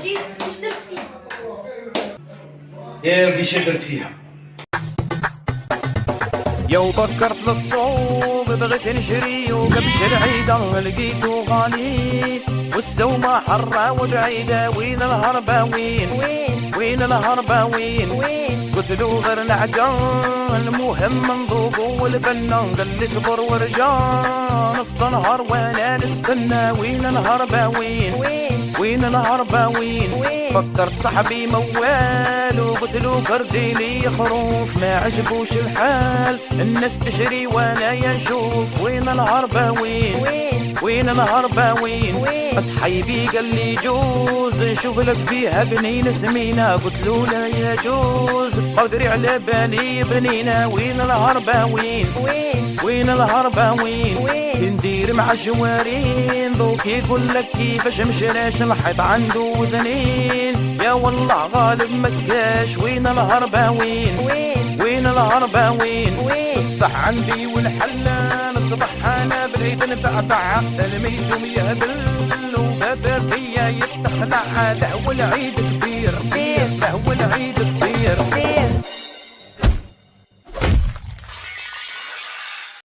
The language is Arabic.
جيت واش درت فيها؟ يا ودي شي درت فيها. يو فكرت للصوب بغيت نشري وكبش العيدة لقيتو غالي والسومة حرة وبعيدة وين الهرباوين وين الهرباوين قلت له غير نعجان المهم نذوقو والبنا قال لي صبر ورجع نص نهار وانا نستنى وين الهرباوين وين الهرباوين فكرت صاحبي موال وقلت له كردي لي خروف ما عجبوش الحال الناس تشري وانا ينشوف وين الهرباوين وين الهرباوين اصحيبي قال لي جوز نشوف لك فيها بنين سمينه قلت له لا يجوز قدري على بالي بنينه وين الهرباوين وين الهرباوين ندير مع جوارين ذوك يقول لك كيفاش مشراش الحيط عنده وذنين يا والله غالب مكاش وين الهرباوين وين الهرباوين الصح عندي والحلان الصبح انا بريد نبعبع الميسوم يهبل وبابا فيا يتخلع له والعيد كبير له والعيد